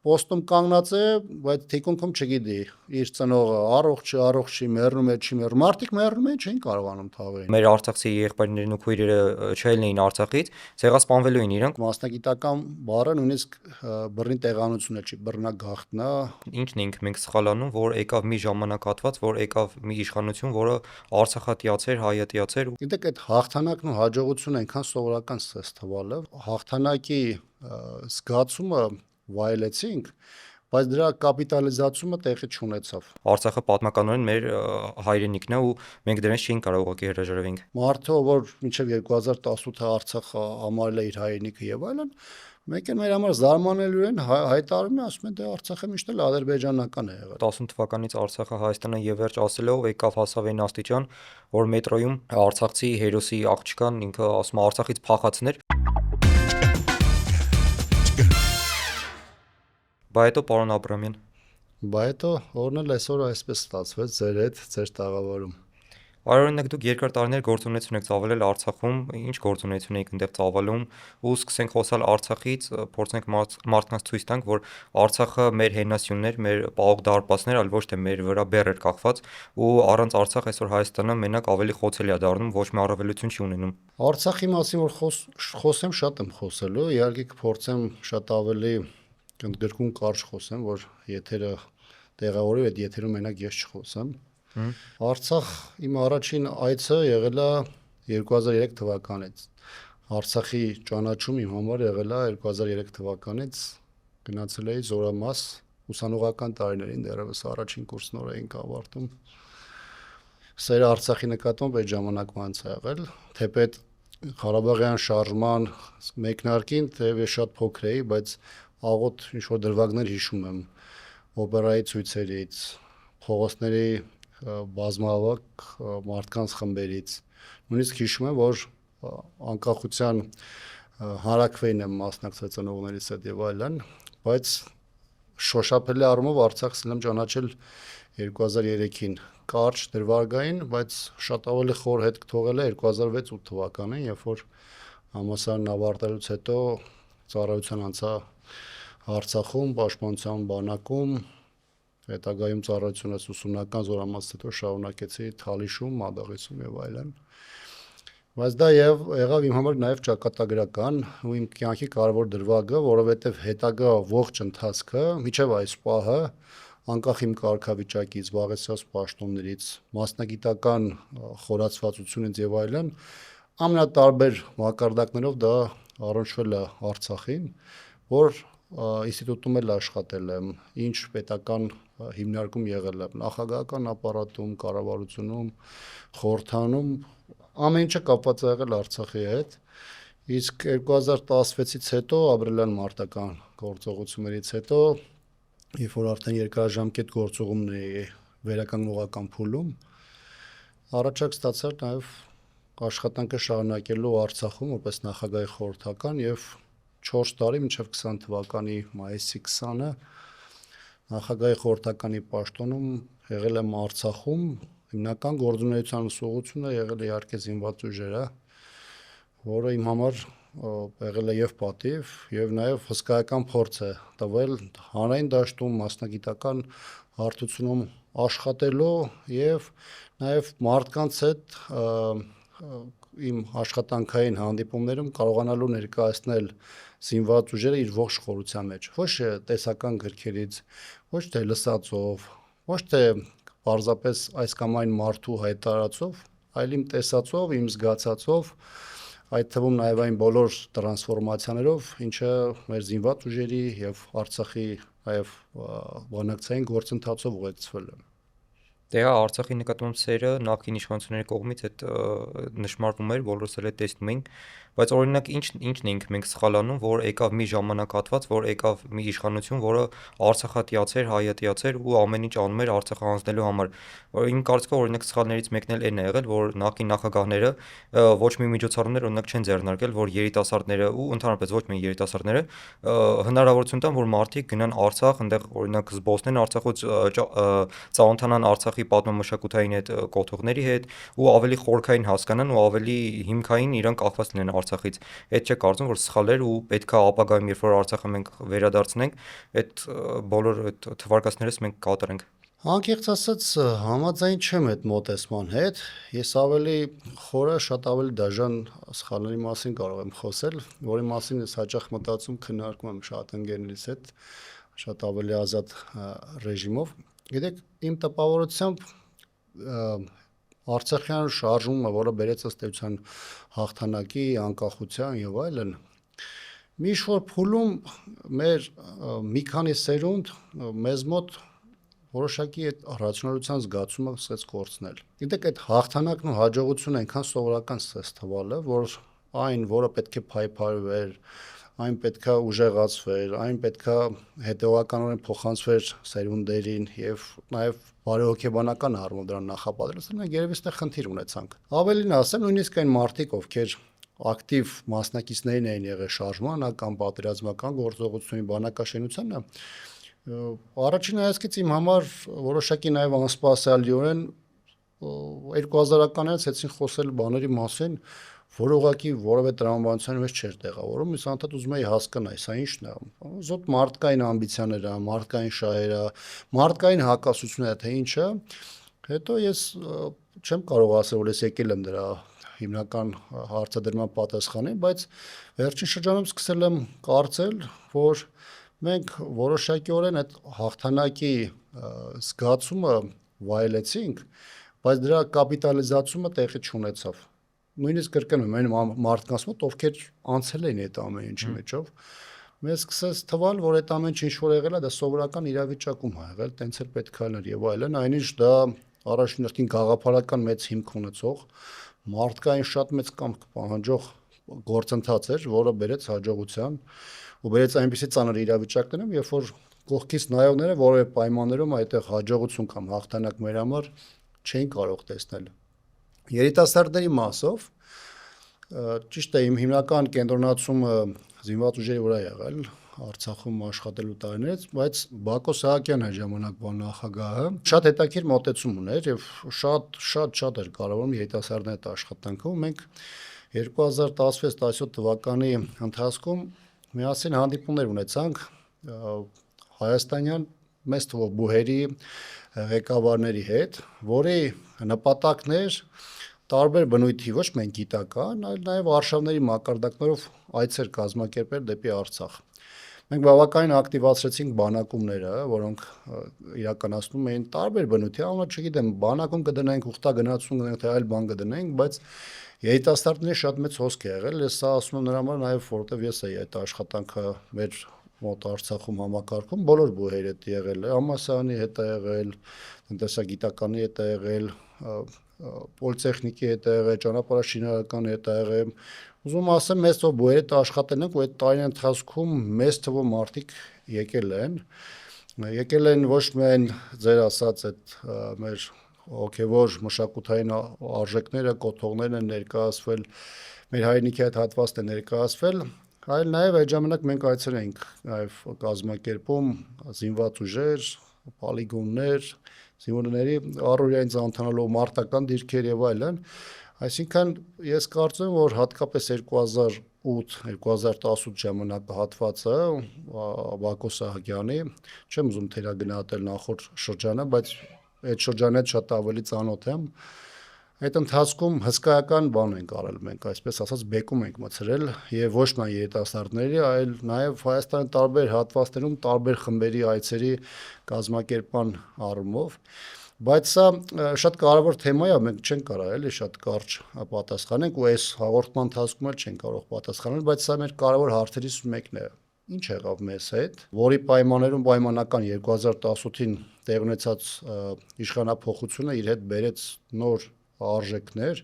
պոստում կանգնած է, բայց թիկունքում չգիտի իր ծնողը առողջ չի, առողջ չի, մեռնում է, չի մեռնում։ Մարդիկ մեռնում են, չէին կարողանում թաղել։ Մեր արցախցի եղբայրներն ու քույրերը չելն էին Արցախից, ցեղասպանվելու էին իրանք։ Մասնագիտական բառը նույնիսկ բռնի տեղանությունը չի, բռնագաղտնա։ Ինչն ենք մենք սխալանում, որ եկավ մի ժամանակահատված, որ եկավ մի իշխանություն, որը արցախատիացեր, հայատիացեր։ Գիտեք, այդ հաղթանակն ու հաջողությունը այնքան սովորական ցես թվալ է, հաղթանակի զգացումը վայելեցինք, բայց դրա կապիտալիզացումը տեղի չունեցավ։ Արցախը պատմականորեն մեր հայրենիքն է ու մենք դրանից չէինք կարող ուղղակի հրաժարվենք։ Մարդը, որ մինչև 2018-ը Արցախը համարել է իր հայրենիքը եւ այլն, մեկ էլ մեր համար զարմանալիորեն հայտարարում է, ասում են դե Արցախը միշտ էլ ադրբեջանական է եղել։ 18 թվականից Արցախը Հայաստանը եւ վերջ ասելով եկավ հասավ այն աստիճան, որ մետրոյում արցախցի հերոսի աղջկան ինքը ասում է Արցախից փախածներ։ Բա հետո պարոն Աբրամյան։ Բա հետո օրն էլ այսօր այսպես ստացվեց ձեր հետ, ձեր տաղավարում։ Օրինակ դուք երկար տարիներ գործունեություն եք ծավալել Արցախում, ինչ գործունեություն եք այնտեղ ծավալում, ու սկսենք խոսալ Արցախից, փորձենք մարդկանց ցույց տանք, որ Արցախը մեր հենասյուններ, մեր պաղող դարպասներ, այլ ոչ թե մեր վրա բեռ էր կախված, ու առանց Արցախ այսօր Հայաստանը մենակ ավելի խոցելի է դառնում, ոչ մի առավելություն չի ունենում։ Արցախի մասին որ խոսեմ, շատ եմ խոսելու, իհարկե կփորձեմ շատ ավելի ընդգրկուն կարճ խոսեմ, որ եթերը տեղավորի, այդ եթերում մենակ ես չխոսեմ։ Արցախ իմ առաջին այցը եղել է 2003 թվականից։ Արցախի ճանաչում իմ համար եղել է 2003 թվականից, գնացել էի Զորամաս ուսանողական տարիներին, դեռևս առաջին կուրսն օր էինք ավարտում։ Սերը Արցախի նկատմամբ այդ ժամանակվանից է եղել, թեպետ Ղարաբաղյան շարժման մեկնարկին թեև շատ փոքր էի, բայց աղոտ ինչ-որ դրվագներ հիշում եմ օպերայի ցույցերից, փողոցների բազմավակ մարդկանց խմբերից։ Նույնիսկ հիշում եմ, որ անկախության հանրաքվեին եմ մասնակցել ծնողներիս հետ եւ այլն, բայց շոշափելի առումով Արցախը եմ ճանաչել 2003-ին կարճ դրվագային, բայց շատ ավելի խոր հետք թողել է 2006-8 թվականին, երբ որ համալսարանն ավարտելուց հետո ծառայության անցա Արցախում, պաշտպանության բանակում, հետագայում ծառայությունս ուսումնական Զորամասից հետո շարունակեցի Թալիշում, Մադաղիսում եւ այլն։ Բայց դա եղավ իմ համար նաեւ ճակատագրական ու իմ կյանքի կարևոր դրվագը, որովհետեւ հետագա ողջ ընթացքը միջև այս պահը անկախ իմ կարգավիճակից, զբաղեցրած պաշտոններից, մասնագիտական խորացվածությունից եւ այլն, ամենատարբեր մակարդակներով դա առնչվել է Արցախին, որ ինստիտուտում էլ աշխատել եմ, ինչ պետական հիմնարկում եղել եմ, նախագահական ապարատում, կառավարությունում, խորհրդանում, ամեն ինչը կապված է եղել Արցախի հետ։ Իսկ 2016-ից հետո ապրիլյան մարտական գործողություններից հետո, երբ որ արդեն երկարաժամկետ գործողումն է վերականգնողական փուլում, առաջարկ ստացար նաև աշխատանքը շարունակելու Արցախում որպես նախագահի խորհրդական եւ 4 տարի մինչև 20 թվականի մայիսի 20-ը նախագահի խորհրդականի պաշտոնում եղել եմ Արցախում, հիմնական գործունեության ուսուցողությունը եղել է իհարկե զինված ուժերը, որը իմ համար եղել է եւ պատիվ եւ նաեւ հսկայական փորձ է տվել հանրային դաշտում մասնագիտական հարթությունում աշխատելու եւ նաեւ մարդկանց հետ իմ աշխատանքային հանդիպումներում կարողանալու ներկայացնել զինված ուժերը իր ողջ խորության մեջ, ոչ տեսական գրքերից, ոչ թե լսածով, ոչ թե պարզապես այս կամ այն մարդու հայտարարածով, այլ իմ տեսածով, իմ զգացածով, այդ թվում նաև այն բոլոր տրանսֆորմացիաներով, ինչը մեր զինված ուժերի եւ Արցախի նաև բանակցային գործընթացով ուղեկցվել է։ Դե Արցախի նկատմամբ սերը նախկին իշխանությունների կողմից այդ նշмарվում էր, բոլորս էլ տեսնում ենք, բայց օրինակ ինչն ենք մենք սխալանում, որ եկավ մի ժամանակահատված, որ եկավ մի իշխանություն, որը արցախատիացեր, հայատիացեր ու ամեն ինչ անում էր Արցախը հանձնելու համար։ Իմ կարծիքով օրինակ սխալներից մեկն էլ այն է եղել, որ նախկին նախագահները ոչ մի միջոցառումներ օրինակ չեն ձեռնարկել, որ երիտասարդները ու ընդհանրապես ոչ միայն երիտասարդները հնարավորություն տան, որ մարդիկ գնան Արցախ, այնտեղ օրինակ զբոսնեն Արցախից, ծանոթանան Արցախի Արցախի պատմամշակութային այդ կոթողների հետ ու ավելի խորքային հասկանան ու ավելի հիմքային իրան կախված լինեն Արցախից։ Այդ չէ կարծում, որ սխալ էր ու պետքա ապագայում, երբ որ Արցախը մենք վերադարձնենք, այդ բոլոր այդ թվարկածներս մենք կատարենք։ Անկեղծ ասած համաձայն չեմ այդ մոտեցման հետ։ Ես ավելի խորը, շատ ավելի դաժան սխալների մասին կարող եմ խոսել, որի մասին ես հաճախ մտածում քննարկում եմ շատ ընկերներիս հետ, շատ ավելի ազատ ռեժիմով։ Գիտեք, իմ տպավորությամբ Արցախյան շարժումը, որը բերեց ըստ էության հաղթանակի, անկախության եւ այլն, մի շոր փուլում մեր մի քանի սերունդ մեզ մոտ որոշակի այդ ռացիոնալության զգացումը սկսեց կորցնել։ Գիտեք, այդ հաղթանակն ու հաջողությունը այնքան սովորական սկսեց թվալը, որ այն, որը պետք է փայփարվեր, այն պետքա ուժեղացվեր, այն պետքա հետևականորեն փոխանցվեր սերունդերին եւ նաեւ բարեհոգեբանական առումով դրան նախապատրաստել, մենք երևի այստեղ խնդիր ունեցանք։ Ավելին ասեմ, նույնիսկ այն մարդիկ, ովքեր ակտիվ մասնակիցներին էին եղել շարժմանը կամ պատերազմական գործողությունների բանակաշինությանը, առաջին հայացքից իմ համար որոշակի նաև անսպասելիորեն 2000-ականներից հետին խոսել բաների մասին, որ ուղղակի որևէ տրամաբանության մեջ չէր տեղավորում, ես անդադ ուզում էի հասկանալ, սա ի՞նչն է։ Զոտ մարդկային ամբիցիաները, մարդկային շահերը, մարդկային հակասությունները, թե ինչ է։ Հետո ես չեմ կարող ասել, որ ես եկել եմ դրա հիմնական հարցադրման պատասխանին, բայց վերջին շրջանում սկսել եմ կարծել, որ մենք որոշակիորեն այդ հաղթանակի զգացումը վայելեցինք, բայց դրա կապիտալիզացումը տեղի չունեցավ։ Նույնիսկ կրկնում եմ, այն մարդկանց մոտ, ովքեր անցել էին այդ ամեն ինչի մեջով, մեզ սկսեց թվալ, որ այդ ամեն ինչ որ եղել է, դա սովորական իրավիճակում է եղել, տենց էլ պետք է լիներ եւ այլն, այնինչ դա առաջնորդին գաղափարական մեծ հիմք ունեցող, մարդկային շատ մեծ կամք պահանջող գործընթաց էր, որը բերեց հաջողության ու բերեց այնպիսի ծանր իրավիճակներում, երբ որ կողքից նայողները որևէ պայմաններում այդտեղ հաջողություն կամ հաղթանակ մեր համար չէին կարող տեսնել։ Երիտասարդների մասով ճիշտ է, իմ հիմնական կենտրոնացումը զինված ուժերի վրա եղել Արցախում աշխատելու տարիներից, բայց Բակո Սահակյանը ժամանակվա նախագահը շատ հետաքրքիր մոտեցում ուներ եւ շատ էր կարևորում երիտասարդների այդ աշխատանքը, ու մենք 2016-17 թվականի ընթացքում միասին հանդիպումներ ունեցանք հայաստանյան մեծ թվով բուհերի ղեկավարների հետ, որի նպատակն էր տարբեր բնույթի ոչ միայն գիտական, այլ նաև արշավների մակարդակներով այցեր կազմակերպել դեպի Արցախ։ Մենք բավականին ակտիվացրեցինք բանակումները, որոնք իրականացնում էին տարբեր բնույթի, անունը չգիտեմ, բանակում կդնենք, ուխտագնացում կդնենք, թե այլ բան կդնենք, բայց երիտասարդների շատ մեծ հոսք է եղել, ես սա ասում եմ նրա համար նաև, որովհետև ես էի այդ աշխատանքը մեր մոտ Արցախում համակարգում, բոլոր բուհերի հետ եղել է, համալսարանի հետ է եղել, տնտեսագիտականի հետ է եղել, պոլիտեխնիկի հետ է եղել, ճանապարհաշինարարական հետ է եղել։ Ուզում ասեմ, մեծ թվով բուհերի հետ աշխատել ենք ու այդ տարիների ընթացքում մեծ թվով մարդիկ եկել են ոչ միայն ձեր ասած այդ մեր հոգևոր մշակութային արժեքները, կոթողներն են ներկայացվել, մեր հայրենիքի այդ հատվածն է ներկայացվել, այլ նաև այդ ժամանակ մենք այցեր էինք նաև կազմակերպում զինված ուժեր, պոլիգոններ, զինվորների առօրյային ծանոթանալու մարտական դիրքեր եւ այլն, այսինքն ես կարծում եմ, որ հատկապես 2008-2018 ժամանակահատվածը Բակո Սահակյանի, չեմ ուզում թերագնահատել նախորդ շրջանը, բայց այդ շրջանը շատ ավելի ծանոթ եմ, այդ ընթացքում հսկայական բան ենք արել մենք, այսպես ասած բեկում ենք մցրել եւ ոչ միայն երիտասարդների, այլ նաեւ Հայաստանի տարբեր հատվածներում տարբեր խմբերի այցերի կազմակերպման առումով, բայց սա շատ կարևոր թեմա է, մենք չենք կարող էլի շատ կարճ պատասխանենք ու այս հաղորդման ընթացքում էլ չենք կարող պատասխանել, բայց սա մեր կարևոր հարցերից մեկն է։ Ինչ եղավ մեզ հետ, որի պայմաններում պայմանական 2018-ին տեղ ունեցած իշխանափոխությունը իր հետ բերեց նոր արժեքներ,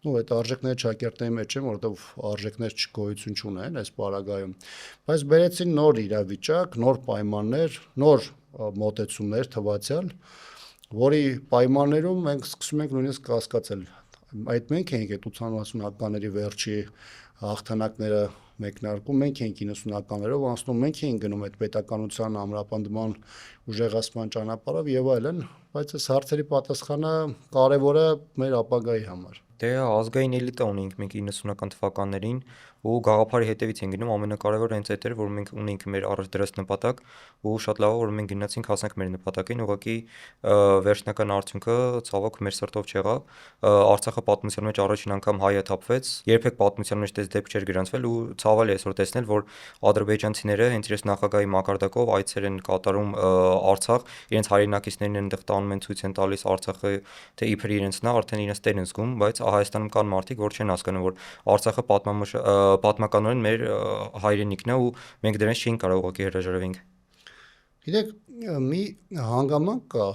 ու այդ արժեքները ճակերտների մեջ են, որովհետև արժեքներ չգոյություն չունեն այս պարագայում, բայց բերեցին նոր իրավիճակ, նոր պայմաններ, նոր մոտեցումներ թվացial, որի պայմաններում մենք սկսում ենք նույնիսկ կասկածել, այդ մենք ենք այդ 80-ականների վերջի հաղթանակները մեկնարկում, մենք ենք 90-ականներով անցնում, մենք ենք գնում այդ պետականության ամրապնդման ուժեղացման ճանապարհով եւ այլն, բայց այս հարցերի պատասխանը կարեւոր է մեր ապագայի համար։ Դե ազգային էլիտա ունենք մենք 90-ական թվականներին ու գաղափարի հետևից են գնում, ամենակարևորը հենց այդ էր, որ մենք ունենք մեր առաջ դրած նպատակ ու շատ լավ է, որ մենք գնացինք հասանք մեր նպատակին, ուղղակի վերջնական արդյունքը ցավոք մեր սրտով չեղավ։ Արցախը պատմության մեջ առաջին անգամ հայը թափվեց, երբեք պատմության մեջ դες դեպք չէր գրանցվել ու ցավալի է այսօր տեսնել, որ ադրբեջանցիները հենց իրենց նախագահի մակարդակով այցեր են կատարում Արցախ, իրենց հայրենակիցներին այնտեղ տանում են ցույց են տալիս Արցախը, թե իբր իրենցն է, արդեն իրենց տեր են զգում, բայց Հայաստանում կան մարդիկ, որ չեն հասկանում, որ Արցախը պատմականորեն մեր հայրենիքն է ու մենք դրանից չենք կարող ուղղակի հրաժարվենք։ Գիտեք, մի հանգամանք կա,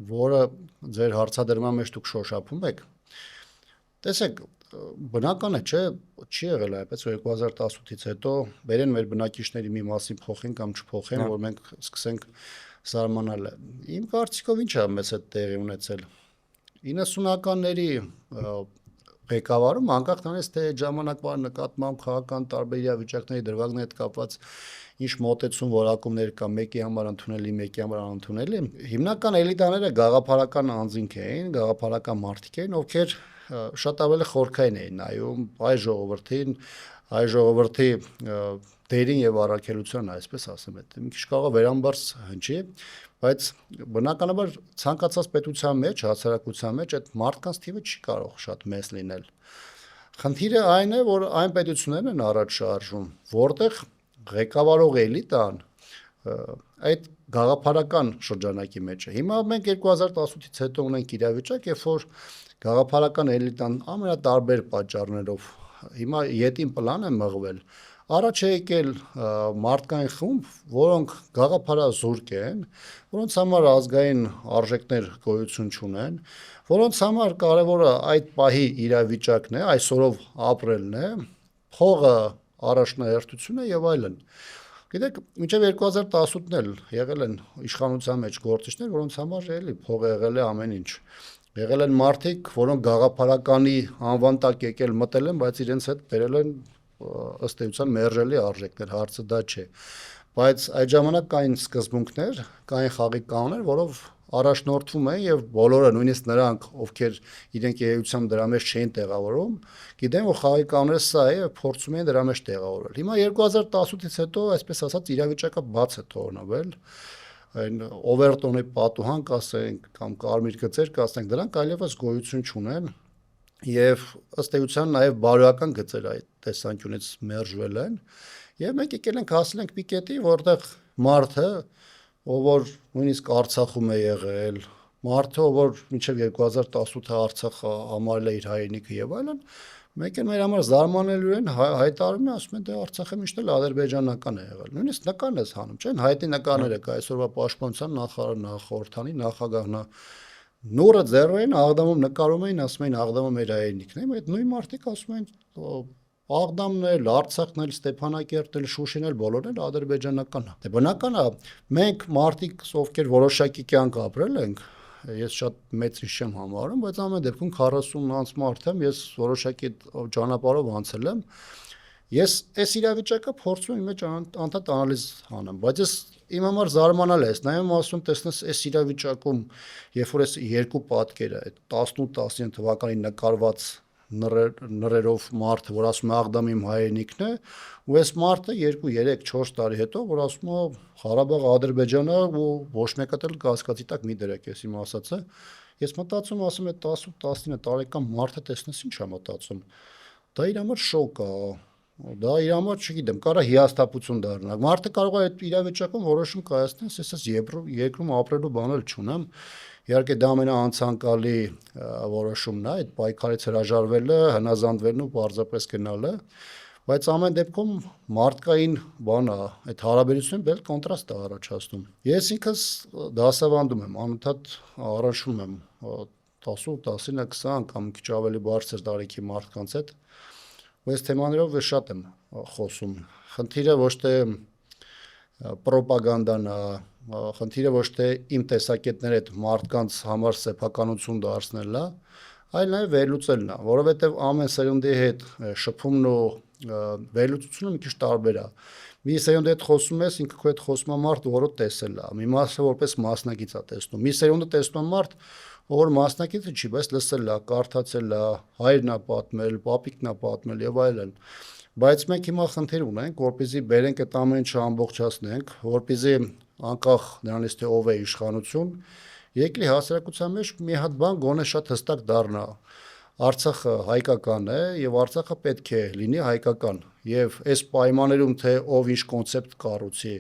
որը ձեր հարցադրման մեջ դուք շոշափում եք։ Տեսեք, բնական է, չէ, չի եղել այդպես, որ 2018-ից հետո բերեն մեր բնակիչների մի մասին փոխեն կամ չփոխեն, որ մենք սկսենք զարմանալ։ Իմ կարծիքով ինչ է մեծ այդ տեղի ունեցել։ 90-ականների ղեկավարում անկախ նրանից թե ժամանակվա նկատմամբ քաղաքական տարբեր իրավիճակների դրվագների հետ կապված ինչ մոտեցում որակումներ կա մեկի համար ընդունելի, մեկի համար անընդունելի, հիմնական էլիտաները գաղափարական անձինք էին, գաղափարական մարդիկ էին, ովքեր շատ ավելի խորքային էին նայում հայ ժողովրդի դերին եւ առաքելության, այսպես ասեմ, այդ մի քիչ կարող է վերամբարձ հնչի, բայց բնականաբար ցանկացած պետության մեջ, հասարակության մեջ այդ մարդկանց թիվը չի կարող շատ մեծ լինել։ Խնդիրը այն է, որ այն պետություններն են առաջ շարժում, որտեղ ղեկավարող էլիտան այդ գաղափարական շրջանակի մեջ է։ Հիմա մենք 2018-ից հետո ունենք իրավիճակ, երբ որ գաղափարական էլիտան ամենատարբեր պատճառներով հիմա յետին պլան է մղվել։ Առաջ է եկել մարդկային խումբ, որոնք գաղափարազուրկ են, որոնց համար ազգային արժեքներ գոյություն չունեն, որոնց համար կարևորը այդ պահի իրավիճակն է, այսօրով ապրելն է, փողը, առաջնահերթությունը եւ այլն։ Գիտեք, մինչև 2018-ն էլ եղել են իշխանության մեջ գործիչներ, որոնց համար էլի փողը եղել է ամեն ինչ։ Եղել են մարդիկ, որոնք գաղափարականի անվան տակ եկել մտել են, բայց իրենց հետ բերել են ըստ էության մերժելի արժեքներ, հարցը դա չէ, բայց այդ ժամանակ կային սկզբունքներ, կային խաղի կանոններ, որով առաջնորդվում են եւ բոլորը, նույնիսկ նրանք, ովքեր իրենք երեւությամբ դրա մեջ չէին տեղավորում, գիտեն, որ խաղի կանոնները սա է եւ փորձում են դրա մեջ տեղավորել։ Հիմա 2018-ից հետո, այսպես ասած, իրավիճակը բաց է թողնվել, այն Overton-ի պատուհան կասենք կամ կարմիր գծեր կասենք, դրանք այլևս գոյություն չունեն եւ ըստ էության նաեւ բարոյական գծեր այդ տեսանկյունից մերժվել են եւ մենք եկել ենք հասել ենք մի կետի, որտեղ մարդը, ով որ նույնիսկ Արցախում է եղել, մարդը, ով որ մինչեւ 2018-ը Արցախը համարել է իր հայրենիքը եւ այլն, մեկ էլ մեր համար զարմանալիորեն հայտարարում է, ասում են դե Արցախը միշտ էլ ադրբեջանական է եղել։ Նույնիսկ նկարն ես հանում, չէ՞, հայտի նկարները կա այսօրվա պաշտպանության նախորդանի նախագահնա նորը ձեռային Աղդամում նկարում էին, ասում էին Աղդամը մեր հայրենիքն է, այդ նույն մարդիկ ասում են Աղդամն էլ, Արցախն էլ, Ստեփանակերտն էլ, Շուշին էլ բոլորն էլ ադրբեջանական է։ Դե բնական է, մենք մարդիկ, ովքեր որոշակի կյանք ապրել ենք, ես շատ մեծ ինչ չեմ համարում, բայց ամեն դեպքում 40 անց մարդ եմ, ես որոշակի ճանապարհով անցել եմ։ Ես այս իրավիճակը փորձում եմ մեջ անդադ անալիզ անեմ, բայց ես իմ համար զարմանալ է, նայում ասում տեսնես այս իրավիճակում, երբ որ այս երկու պատկերը, այդ 18-19 թվականին նկարված նրերով մարդը, որ ասում է Աղդամ իմ հայրենիքն է, ու այս մարդը 2, 3, 4 տարի հետո, որ ասում է Ղարաբաղը Ադրբեջանն է ու ոչ մեկը էլ կասկածի տակ մի դրեք, ես իմ ասածը, ես մտածում ասում է 18-19 տարեկան մարդը տեսնես ինչ է մտածում, դա իր համար շոկ է, դա իր համար, չգիտեմ, կարա հիասթափություն դառնա, մարդը կարող է այդ իրավիճակում որոշում կայացնել, ես երկրում ապրելու բան էլ չունեմ, իհարկե դա ամենաանցանկալի որոշումն է, այդ պայքարից հրաժարվելը, հնազանդվելն ու պարզապես գնալը, բայց ամեն դեպքում մարդկային բան է, այդ հարաբերությունն բել կոնտրաստ է առաջացնում։ Ես ինքս դասավանդում եմ, անընդհատ առնչվում եմ 10, 19, 20 կամ քիչ ավելի բարձր տարիքի մարդկանց հետ, ու այս թեմաներով շատ եմ խոսում։ Խնդիրը ոչ թե պրոպագանդան է, խնդիրը ոչ թե իմ տեսակետները այդ մարդկանց համար սեփականություն դարձնելն է, այլ նաև վերլուծելն է, որովհետև ամեն սերունդի հետ շփումն ու վերլուծությունը մի քիչ տարբեր է։ Մի սերունդի հետ խոսում ես, ինքը քո հետ խոսում է մարդ, որը տեսել է։ Մի մասը որպես մասնակից է տեսնում։ Մի սերունդը տեսնում է մարդ, որ մասնակիցը չի, բայց լսել է, կարդացել է, հայրն է պատմել, պապիկն է պատմել եւ այլն։ Բայց մենք հիմա խնդիր ունենք, որպեսզի բերենք այդ ամեն ինչը ամբողջացնենք, որպեսզի անկախ նրանից թե ով է իշխանություն, եկլի հասարակության մեջ մի հատ բան գոնե շատ հստակ դառնա։ Արցախը հայկական է եւ Արցախը պետք է լինի հայկական եւ այս պայմաններում թե ով ինչ կոնցեպտ կառուցի,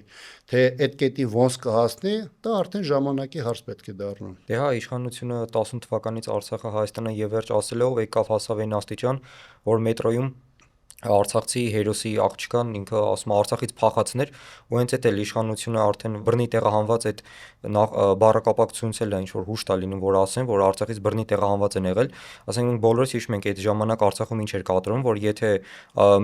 թե այդ կետի ոնց կհասնի, դա արդեն ժամանակի հարց պետք է դառնա։ Դե հա, իշխանությունը 18 թվականից Արցախը Հայաստանը եւ վերջ ասելով եկավ հասավ այն աստիճան, որ մետրոյում Արցախցի հերոսի աղջկան ինքը ասում է Արցախից փախածներ ու հենց այդ էլ իշխանությունը արդեն բռնի տեղահանված այդ բառակապակցությունից էլ ինչ որ հուշ տա լինում որ ասեն որ Արցախից բռնի տեղահանված են եղել ասենք մենք բոլորս հիշում ենք այդ ժամանակ Արցախում ինչ էր կատարվում որ եթե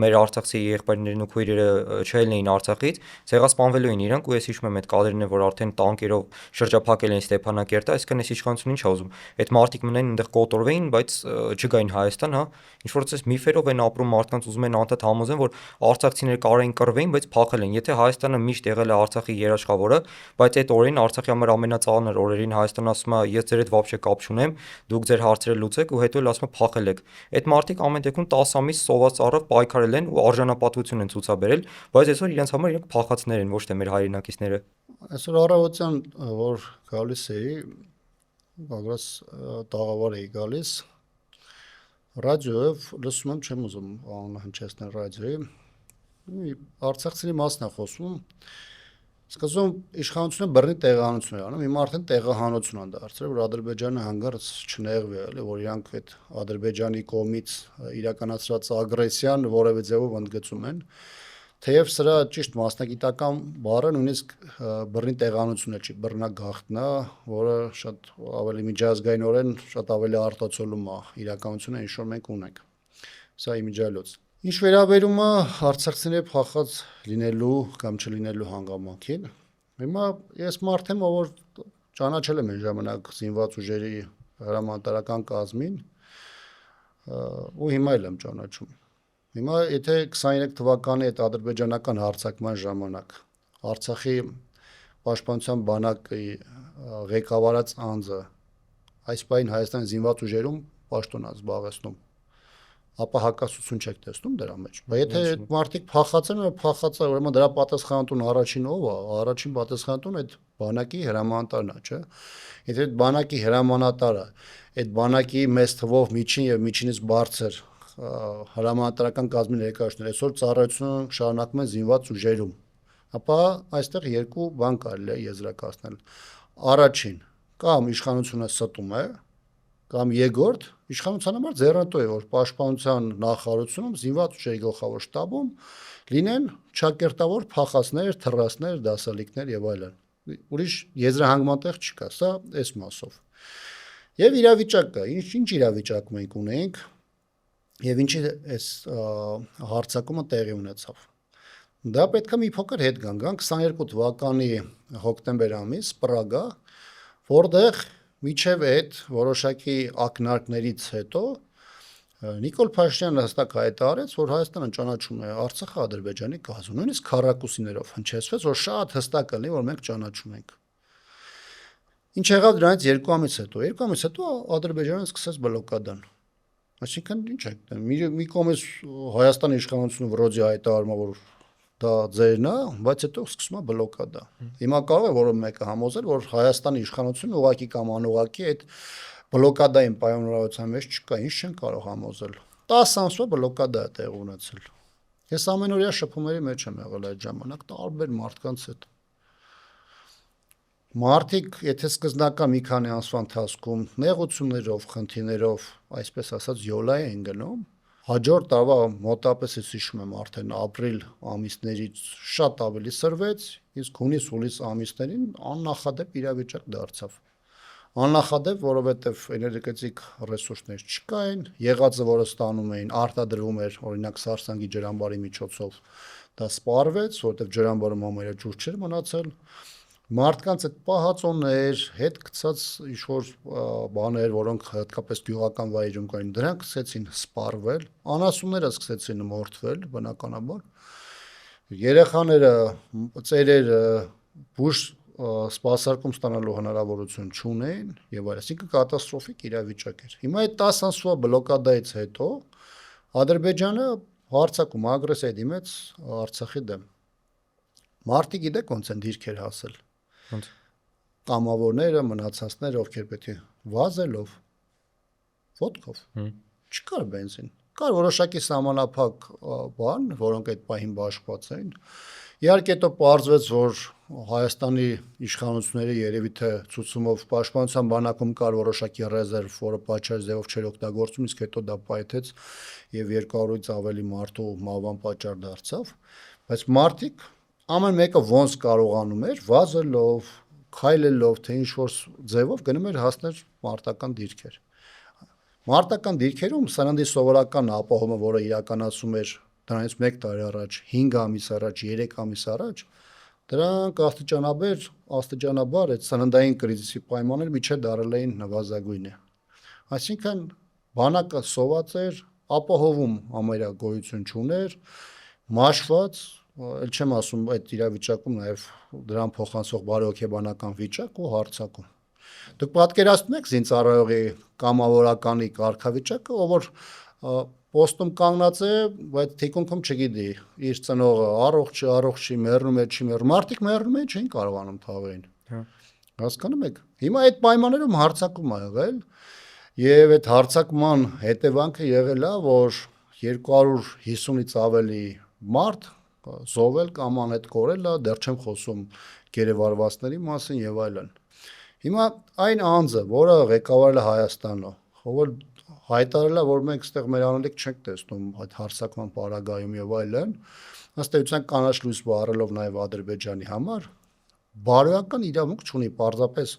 մեր արցախցի եղբայրներն ու քույրերը չելնեին Արցախից ցեղասպանվելու էին իրանք ու ես հիշում եմ այդ կադրերն որ արդեն տանկերով շրջափակել են Ստեփանակերտը այսինքն այս իշխանությունը ինչ է ուզում այդ մարտիկ մնային այնտեղ կոտորվեին բայց չգային Հայաստան հա ինչ որ ցես միֆերով են ապրում մարդկանց ուզում են անդադ համոզեն որ արցախցիները կարային կռվեին բայց փախել են եթե Հայաստանը միշտ եղել է Արցախի երաշխավորը բայց այդ օրերին Արցախի համար ամենածանր օրերին Հայաստանը ասում է ես ձեր հետ вообще կապ չունեմ դուք ձեր հարցերը լուծեք ու հետո էլ ասում է փախել եք այդ մարդիկ ամեն դեպքում 10 ամիս սոված ծառով պայքարել են ու արժանապատվություն են ցուցաբերել բայց այսօր իրենց համար իրենք փախածներ են ոչ թե մեր հայրենակիցները այսօր առավոտյան որ գալիս էի բագրաս տաղավար էի գալիս ռադիոյով լսում եմ չեմ ուզում անունը հնչեցնել ռադիոյի արցախցիների մասն է խոսում սկզբում իշխանությունը բռնի տեղահանություն էր անում հիմա արդեն տեղահանություն են դարձրել որ Ադրբեջանը հանգարց չնեղվի էլի որ իրանք այդ Ադրբեջանի կողմից իրականացրած ագրեսիան որևէ ձևով ընդգծում են թեև սրա ճիշտ մասնագիտական բառը նույնիսկ բռնի տեղանությունը չի բռնագաղթն է որը շատ ավելի միջազգայինորեն շատ ավելի արտացոլում է իրականությունը ինչ որ մենք ունենք սա իմիջիալոց ինչ վերաբերում է արցախցիների փախած լինելու կամ չլինելու հանգամանքին հիմա ես մարդ եմ որ ճանաչել եմ այն ժամանակ զինված ուժերի հրամանատարական կազմին ու հիմա էլ եմ ճանաչում Հիմա եթե 23 թվականի այդ ադրբեջանական հարձակման ժամանակ Արցախի պաշտպանության բանակի ղեկավարած անձը այս պայն Հայաստանի զինված ուժերում պաշտոն է զբաղեցնում ապա հակասություն չեք տեսնում դրա մեջ բայց եթե այդ մարդիկ փախած են փախածը ուրեմն դրա պատասխանատուն առաջին ով է առաջին պատասխանատուն այդ բանակի հրամանատարն է չէ եթե այդ բանակի հրամանատարը այդ բանակի մեծ թվով միջին եւ միջինից բարձր հրամանատարական կազմի ներկայացուցիչներ այսօր ծառայությունը շարունակում են զինված ուժերում ապա այստեղ երկու բան կարելի է եզրակացնել առաջին կամ իշխանությունը ստում է կամ երկրորդ իշխանության համար ձեռնտու է որ պաշտպանության նախարարությունում զինված ուժերի գլխավոր շտաբում լինեն ճակերտավոր փախածներ, թռասներ, դասալիկներ եւ այլն ուրիշ եզրահանգման տեղ չկա սա այս մասով եւ իրավիճակը ինչ իրավիճակ մենք ունենք Եվ ինչի այս հարցակումը տեղի ունեցավ։ Դա պետք է մի փոքր հետ գանք 22 թվականի հոկտեմբեր ամիս Պրագա, որտեղ միջև այդ որոշակի ակնարկներից հետո Նիկոլ Փաշինյանը հստակ հայտարարեց, որ Հայաստանը ճանաչում է Արցախը Ադրբեջանի կազմում, նույնիսկ քառակուսիներով հնչեցվեց, որ շատ հստակ կլինի, որ մենք ճանաչում ենք։ Ինչ եղավ դրանից 2 ամիս հետո։ 2 ամիս հետո Ադրբեջանը սկսեց բլոկադան։ Այսինքն ինչ է, մի կողմից Հայաստանի իշխանությունը վրոձի հայտարարում է, որ դա ձերն է, բայց հետո սկսում է բլոկադա։ Հիմա կարող է որևէ մեկը համոզել, որ Հայաստանի իշխանությունը ուղղակի կամ անուղղակի այդ բլոկադային պայմանավորվածության մեջ չկա, ինչ չեն կարող համոզել։ 10 ամսվա բլոկադա է տեղ ունեցել։ Ես ամենօրյա շփումների մեջ եմ եղել այդ ժամանակ տարբեր մարդկանց հետ։ Մարդիկ, եթե սկզբնական մի քանի ամսվա ընթացքում նեղություններով, խնդիրներով, այսպես ասած, յոլա են գնում, հաջորդ տարվա մոտապես ես հիշում եմ արդեն ապրիլ ամիսներից շատ ավելի սրվեց, իսկ հունիս-հուլիս ամիսներին աննախադեպ իրավիճակ դարձավ։ Աննախադեպ, որովհետև էներգետիկ ռեսուրսներ չկային, եղածը, որը ստանում էին, արտադրվում էր, օրինակ Սարսանգի ջրամբարի միջոցով, դա սպառվեց, որովհետև ջրամբարում համարյա ջուր չէր մնացել։ Մարդկանց այդ պահածոներ, հետ գցած ինչ-որ բաներ, որոնք հատկապես գյուղական վայրում կային, դրանք սկսեցին սպառվել, անասունները սկսեցին մորթվել, բնականաբար։ Երեխաները, ծերերը բուժ սպասարկում ստանալու հնարավորություն չունեին եւ այլն, այսինքն կատաստրոֆիկ իրավիճակ էր։ Հիմա այդ 10 ամսվա բլոկադայից հետո Ադրբեջանը հարձակում ագրեսիա դիմեց Արցախի դեմ։ Մարտի գիտեք ոնց են դիրքեր հասել։ Ոնց։ Կամավորները, մնացածները, ովքեր պետք է վազելով, ոտքով, չկար բենզին, կար որոշակի սահմանափակ բան, որոնք այդ պահին բաշխված էին։ Իհարկե հետո պարզվեց, որ Հայաստանի իշխանությունները երևի թե ցուցումով պաշտպանության բանակում կար որոշակի ռեզերվ, որը պատշաճ ձևով չէր օգտագործում, իսկ հետո դա պայթեց եւ 200-ից ավելի մարդու մահվան պատճառ դարձավ, բայց մարդիկ ամեն մեկը ոնց կարողանում էր, վազելով, քայլելով, թե ինչ-որ ձևով գնում էր հասներ մարտական դիրքեր։ Մարտական դիրքերում սննդի սովորական ապահովումը, որը իրականացում էր դրանից 1 տարի առաջ, 5 ամիս առաջ, 3 ամիս առաջ, դրանք աստիճանաբար այդ սննդային կրիզիսի պայմաններ միջև դարել էին նվազագույնը։ Այսինքն բանակը սոված էր, ապահովում ամենա գոյություն չուներ, մաշված, էլ չեմ ասում այդ իրավիճակում նաև դրան փոխանցող բարեհոգեբանական վիճակ ու հարձակում։ Դուք պատկերացնում եք զինծառայողի կամավորականի կարգավիճակը, ով որ պոստում կանգնած է, բայց թիկունքում չգիտի իր ծնողը առողջ է, առողջ չի, մեռնում է, չի մեռնում։ Մարդիկ մեռնում են, չէին կարողանում թաղեին։ Հասկանում եք։ Հիմա այդ պայմաններում հարձակում ա եղել եւ այդ հարձակման հետևանքը եղել է, որ 250-ից ավելի մարդ զոհվել կամ անհետ կորել է, դեռ չեմ խոսում գերեվարվածների մասին եւ այլն։ Հիմա այն անձը, որը ղեկավարել է Հայաստանը, ով հայտարարել է, որ մենք այստեղ մեր անելիք չենք տեսնում այդ հարձակման պարագայում եւ այլն, ըստ էության կանաչ լույս բառելով նաեւ Ադրբեջանի համար բարոյական իրավունք չունի պարզապես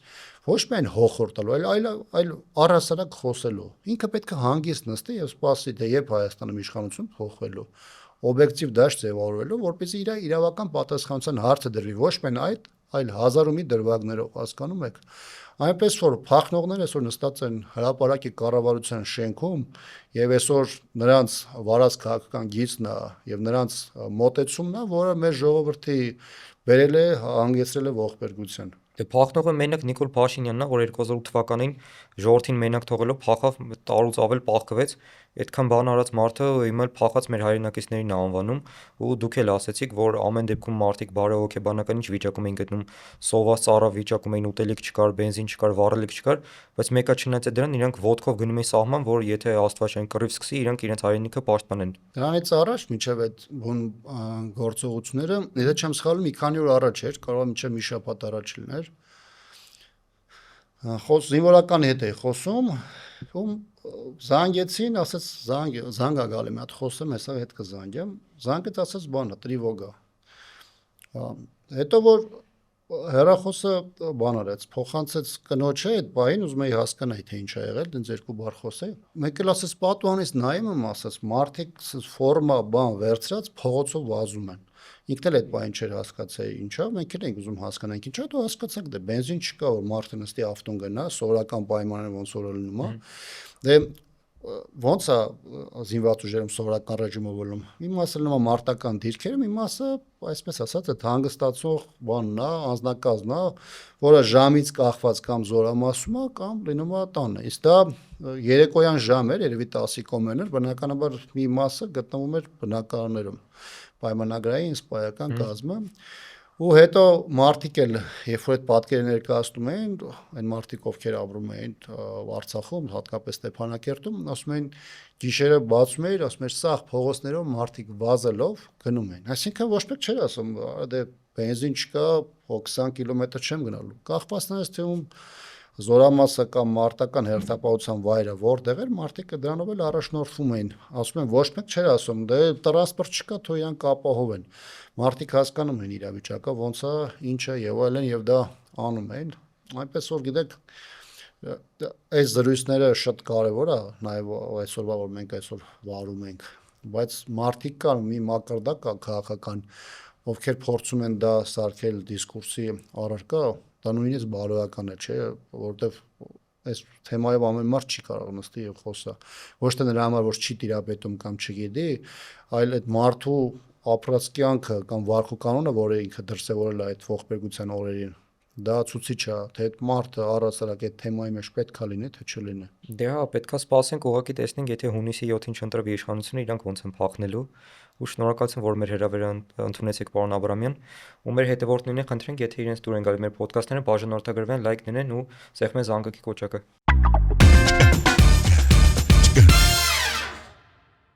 ոչ միայն հոխոր տալու, այլ առհասարակ խոսելու։ Ինքը պետք է հանգիստ նստի եւ սպասի, թե երբ Հայաստանում իշխանություն փոխվելու, օբյեկտիվ դաշտ ձևավորվելու, որպեսզի իր իրավական պատասխանության հարցը դրվի ոչ միայն այդ, այլ հազար ու մի դրվագներով, հասկանում եք։ Այնպես որ փախնողները այսօր նստած են հրապարակի կառավարության շենքում եւ այսօր նրանց վարած քաղաքական գիծն է եւ նրանց մոտեցումն է, որը մեր ժողովրդի բերել է հանգեցրել է ողբերգության։ Դե փախնողը մենակ Նիկոլ Փաշինյանն է, որ 2008 թվականին ժողովրդին մենակ թողելով փախավ, տարուց ավել պաղկվեց, այդքան բան արած մարդը հիմա էլ փախած մեր հայրենակիցներին է անվանում, ու դուք էլ ասեցիք, որ ամեն դեպքում մարդիկ բարեհոգեբանական ինչ վիճակում էին գտնում, սոված ծառա վիճակում էին, ուտելիք չկար, բենզին չկար, վառելիք չկար, բայց մեկը չնայած դրան իրանք ոտքով գնում էին սահման, որ եթե Աստվածային կռիվ սկսի, իրանք իրենց հայրենիքը պաշտպանեն։ Դրանից առաջ մինչև այդ բուն գործողությունները, եթե չեմ սխալվում, մի քանի օր առաջ էր, կարող է մինչև մի շաբաթ առաջ լիներ։ Զինվորականի հետ էի խոսում, ում զանգեցին, ասաց զանգ ա գալի, մի հատ խոսեմ, հեսա հետ կզանգեմ։ Զանգեց ասաց բանը, տրիվոգա։ Հետո որ հեռախոսը բան արեց, փոխանցեց կնոջը, այդ բային ուզում էի հասկանալ, թե ինչ ա եղել, դենց երկու բառ խոսե։ Մեկ էլ ասաց պատուհանից նայում եմ, ասաց մարդիկ ֆորմա բան վերցրած փողոցով վազում են։ Ինքն էլ այդ բային չէր հասկացել ինչա, մենք էլ ենք ուզում հասկանանք ինչա, դու հասկացաք դե բենզին չկա, որ մարդը նստի ավտոն գնա, սովորական պայմաններ ոնց որ լինում է։ Դե ոնց է զինված ուժերում սովորական ռեժիմով ելնում։ Մի մասը լինում է մարտական դիրքերը, մի մասը, այսպես ասած, այդ հանգստացող բանն է, անձնակազմն է, որը ժամից կախված կամ զորամասում է, կամ լինում է տանը։ Իսկ դա երեկոյան ժամ էր, երևի 10-ի կոմերն էր, բնականաբար մի մասը գտնվում էր բնակարաններում, պայմանագրային սպայական կազմը։ Ու հետո մարդիկ էլ, երբ որ այդ պատկերը ներկայացնում էին, այն մարդիկ, ովքեր ապրում էին Արցախում, հատկապես Ստեփանակերտում, ասում էին գիշերը բացում էր, ասում էր սաղ փողոցներով մարդիկ վազելով գնում են։ Այսինքն ոչ մեկ չէր ասում, դե բենզին չկա, 20 կիլոմետր չեմ գնալու։ Կախված նրանից թե ում զորամասը կամ մարտական հերթապահության վայրը որտեղ էր, մարդիկ դրանով էլ առաջնորդվում էին։ Ասում են ոչ մեկ չէր ասում, դե տրանսպորտ չկա, թող իրանք ապահովեն։ Մարդիկ հասկանում են իրավիճակը, ոնց է, ինչ է եւ այլն եւ դա անում են։ Այնպես որ գիտեք, այս զրույցները շատ կարեւոր է, նաեւ այսօրվա որ մենք այսօր վարում ենք, բայց մարդիկ կան մի մակարդակ կա քաղաքական, ովքեր փորձում են դա սարքել դիսկուրսի առարկա, դա նույնիսկ բարոյական է, չէ, որովհետև այս թեմայով ամեն մարդ չի կարող նստի եւ խոսա։ Ոչ թե նրա համար որ չի տիրապետում կամ չգիտի, այլ այդ մարդու ապրած կյանքը կամ վարքու կանոնը, որը ինքը դրսևորել է այդ ողբերգության օրերին, դա ցույցիչ է, թե այդ մարդը առասարակ այդ թեմայի մեջ պետքա լինի, թե չլինի։ Դե հա, պետքա սպասենք, ուղղակի տեսնենք, եթե հունիսի 7-ին չընտրվի իշխանությունը, իրանք ոնց են փախնելու։ Ու շնորհակալություն, որ մեր հրավերը ընդունեցիք, պարոն Աբրամյան, ու մեր հետևորդներին խնդրենք, եթե իրենց դուր են գալի մեր ոդկասթները, բաժանորդագրվեն, լայք դնեն ու սեղմեն զանգակի կոճակը։